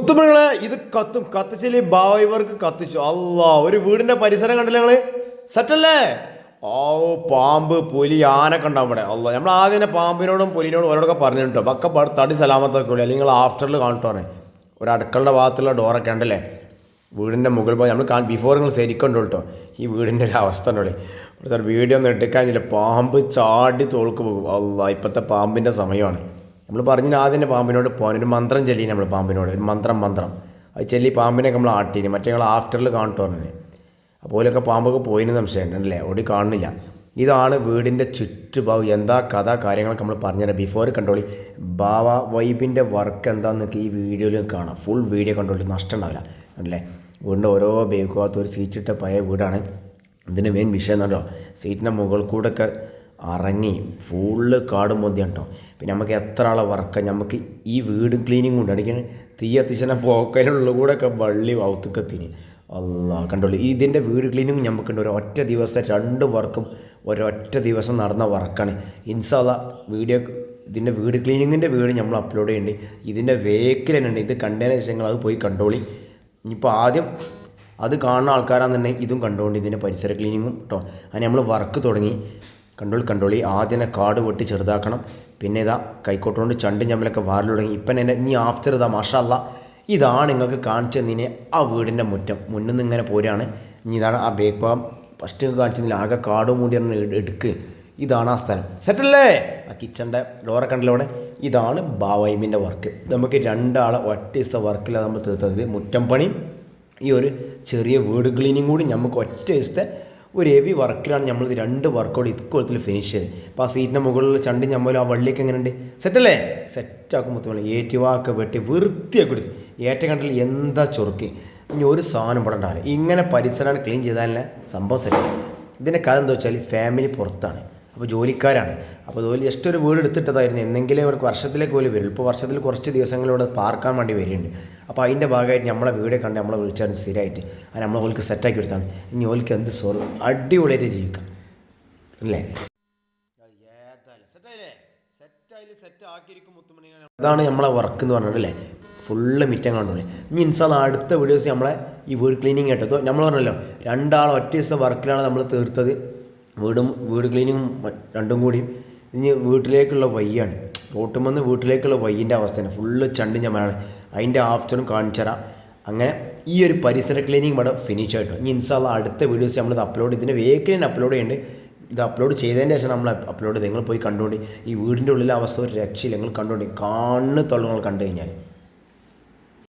മുത്തുമണികളെ ഇത് കത്തും കത്തിച്ചില് ബാവൈവർക്ക് കത്തിച്ചു. അല്ലാ, ഒരു വീടിന്റെ പരിസരം കണ്ടില്ല ഞങ്ങള്? സെറ്റല്ലേ? ഓ, പാമ്പ് പുലി ആനൊക്കെ ഉണ്ടാവും ഇവിടെ. അല്ല, നമ്മൾ ആദ്യം തന്നെ പാമ്പിനോടും പുലിനോടും ഓരോടൊക്കെ പറഞ്ഞിട്ടോ ഒക്കെ തടി സലാമത്തൊക്കെ ഉള്ളു. അല്ലെങ്കിൽ നിങ്ങൾ ആഫ്റ്ററിൽ കാണിട്ടോണേ ഒരു അടുക്കളുടെ ഭാഗത്തുള്ള ഡോറൊക്കെ ഉണ്ടല്ലേ വീടിൻ്റെ മുകൾ ഭാഗം നമ്മൾ ബിഫോർ നിങ്ങൾ ശരിക്കുണ്ടോ കേട്ടോ ഈ വീടിൻ്റെ ഒരു അവസ്ഥ ഉണ്ടല്ലേ. ഒരു വീഡിയോ ഒന്നും എടുക്കാനില്ല, പാമ്പ് ചാടി തോൾക്ക് പോകും. അല്ല, ഇപ്പോഴത്തെ പാമ്പിൻ്റെ സമയമാണ്. നമ്മൾ പറഞ്ഞ ആദ്യം തന്നെ പാമ്പിനോട് പോകാൻ ഒരു മന്ത്രം ചൊല്ലി നമ്മൾ പാമ്പിനോട് ഒരു മന്ത്രം അത് ചൊല്ലി പാമ്പിനെയൊക്കെ നമ്മൾ ആട്ടീന്. മറ്റേ ഞങ്ങൾ ആഫ്റ്ററിൽ കാണിട്ട് പറഞ്ഞത് അപ്പോലൊക്കെ പാമ്പൊക്കെ പോയിന് സംശയമുണ്ടല്ലേ, ഓടി കാണുന്നില്ല. ഇതാണ് വീടിൻ്റെ ചുറ്റുഭാഗം. എന്താ കഥ കാര്യങ്ങളൊക്കെ നമ്മൾ പറഞ്ഞുതരാം. ബിഫോർ കണ്ടോളി. ബാവ വൈബിൻ്റെ വർക്ക് എന്താണെന്നൊക്കെ ഈ വീഡിയോയിൽ കാണാം. ഫുൾ വീഡിയോ കണ്ടോളി, നഷ്ടം ഉണ്ടാവില്ല അല്ലേ. വീടിൻ്റെ ഓരോ ബേക്കുഭാഗത്തും ഒരു സീറ്റിട്ട പഴയ വീടാണ്. ഇതിൻ്റെ മെയിൻ വിഷയം എന്നല്ലോ സീറ്റിൻ്റെ മുകളിൽ കൂടെ ഒക്കെ ഇറങ്ങി ഫുള്ള് കാടും പൊന്തിയാണ് കേട്ടോ. പിന്നെ നമുക്ക് എത്ര ആളെ വർക്ക് നമുക്ക് ഈ വീട് ക്ലീനിങ് കൊണ്ട് അടിക്കാൻ തീ എത്തിച്ചനെ പോക്കലുള്ള കൂടെ ഒക്കെ വള്ളി ഔത്തുക്കെത്തിന്. അല്ലാ, കണ്ടോളൂ. ഇതിൻ്റെ വീട് ക്ലീനിങ് നമുക്കുണ്ട്. ഒരൊറ്റ ദിവസം 2 വർക്കും ഒരൊറ്റ ദിവസം നടന്ന വർക്കാണ്. ഇൻഷാ അല്ലാഹ് വീഡിയോ ഇതിൻ്റെ വീട് ക്ലീനിങ്ങിൻ്റെ വീഡിയോ നമ്മൾ അപ്ലോഡ് ചെയ്യുന്നുണ്ട്. ഇതിൻ്റെ വേക്കിൽ തന്നെ ഉണ്ട്. ഇത് കണ്ടതിന് ശേഷം അത് പോയി കണ്ടോളി. ഇനിയിപ്പോൾ ആദ്യം അത് കാണുന്ന ആൾക്കാരാണെന്നുണ്ടെങ്കിൽ ഇതും കണ്ടുകൊണ്ട് ഇതിൻ്റെ പരിസര ക്ലീനിങ്ങും കേട്ടോ. അതിന് നമ്മൾ വർക്ക് തുടങ്ങി. കണ്ടോളി. ആദ്യം തന്നെ കാട് വെട്ടി ചെറുതാക്കണം. പിന്നെ ഇതാ കൈക്കോട്ടുകൊണ്ട് ചണ്ട് ഞമ്മലൊക്കെ വാരൽ തുടങ്ങി. ഇപ്പം എന്നെ ഇനി ആഫ്റ്റർ ഇതാ മാഷാ അല്ലാ ഇതാണ് നിങ്ങൾക്ക് കാണിച്ചു തന്നതിന് ആ വീടിൻ്റെ മുറ്റം. മുന്നിൽ നിന്ന് ഇങ്ങനെ പോരുകയാണ്. ഇനി ഇതാണ് ആ ബേക്ക് ഭാഗം. ഫസ്റ്റ് കാണിച്ചു തന്നില്ല, ആകെ കാട് മൂടി എടുക്ക്. ഇതാണ് ആ സ്ഥലം. സെറ്റല്ലേ? ആ കിച്ചൻ്റെ ഡോറൊക്കെ ഉണ്ടല്ലോ അവിടെ. ഇതാണ് ബാവൈമിൻ്റെ വർക്ക്. നമുക്ക് 2 ആളെ ഒറ്റ ദിവസത്തെ വർക്കിലാണ് നമ്മൾ തീർത്തത്. മുറ്റം പണി ഈ ഒരു ചെറിയ വീട് ക്ലീനിങ് കൂടി നമുക്ക് ഒറ്റ ദിവസത്തെ ഒരു ഹെവി വർക്കിലാണ് നമ്മളിത് 2 വർക്കോട് ഇക്കൊല്ലത്തിൽ ഫിനിഷ് ചെയ്ത്. അപ്പോൾ ആ സീറ്റിൻ്റെ മുകളിലുള്ള ചണ്ടി ഞമ്മലും ആ വള്ളിയൊക്കെ എങ്ങനെയുണ്ട്? സെറ്റല്ലേ? സെറ്റാക്കും. മൊത്തം ഏറ്റുവാക്കെ വെട്ടി വൃത്തിയാക്കി കൊടുത്ത് ഏറ്റവും കണ്ടിൽ എന്താ ചൊറുക്കി. ഇനി ഒരു സാധനം ഇവിടെ ഉണ്ടാവില്ല. ഇങ്ങനെ പരിസരമാണ് ക്ലീൻ ചെയ്താലേ സംഭവം സെറ്റ്. ഇതിൻ്റെ കഥ എന്താ വെച്ചാൽ ഫാമിലി പുറത്താണ്, അപ്പോൾ ജോലിക്കാരാണ്. അപ്പോൾ അതുപോലെ ജസ്റ്റ് ഒരു വീട് എടുത്തിട്ടതായിരുന്നു. എന്തെങ്കിലും അവർക്ക് വർഷത്തിലേക്ക് പോലും വരും. ഇപ്പോൾ വർഷത്തിൽ കുറച്ച് ദിവസങ്ങളിലൂടെ പാർക്കാൻ വേണ്ടി വരുന്നുണ്ട്. അപ്പോൾ അതിൻ്റെ ഭാഗമായിട്ട് നമ്മളെ വീഡിയോ കണ്ട് നമ്മളെ വിളിച്ചാൽ സ്ഥിരമായിട്ട് അത് നമ്മളെ ഓൾക്ക് സെറ്റാക്കി എടുത്താണ്. ഇനി ഓൾക്ക് എന്ത് സോറി അടിപൊളിയായിട്ട് ജീവിക്കാം അല്ലേ? അതാണ് നമ്മളെ വർക്ക് എന്ന് പറഞ്ഞിട്ടല്ലേ. ഫുള്ള് മിറ്റം കാണുള്ളൂ. ഇനി ഇൻഷാല്ലാ അടുത്ത വീഡിയോസ് നമ്മളെ ഈ വീട് ക്ലീനിങ് കേട്ടോ. നമ്മൾ പറഞ്ഞല്ലോ 2 ആൾ ഒറ്റ ദിവസത്തെ വർക്കിലാണ് നമ്മൾ തീർത്തത്. വീട് ക്ലീനിങ്ങും 2ഉം കൂടി. ഇനി വീട്ടിലേക്കുള്ള വയ്യാണ്. റോട്ടുമെന്ന് വീട്ടിലേക്കുള്ള വയ്യിൻ്റെ അവസ്ഥയാണ്. ഫുള്ള് ചണ്ടി ഞമ്മലാണ്. അതിൻ്റെ ആഫ്റ്ററും കാണിച്ചു തരാം. അങ്ങനെ ഈ ഒരു പരിസര ക്ലീനിങ് ഇവിടെ ഫിനിഷ് ആയിട്ടോ. ഇനി ഇൻഷാല്ലാ അടുത്ത വീഡിയോസ് നമ്മളിത് അപ്ലോഡ് ഇതിൻ്റെ വേക്കിൽ അപ്ലോഡ് ചെയ്യുന്നുണ്ട്. ഇത് അപ്ലോഡ് ചെയ്തതിന് ശേഷം നമ്മൾ അപ്ലോഡ് ചെയ്ത് നിങ്ങൾ പോയി കണ്ടുകൊണ്ട് ഈ വീടിൻ്റെ ഉള്ളിലെ അവസ്ഥ ഒരു രക്ഷയില്ല. നിങ്ങൾ കണ്ടുകൊണ്ട് കാണുന്ന തൊള്ള നിങ്ങൾ കണ്ടു കഴിഞ്ഞാൽ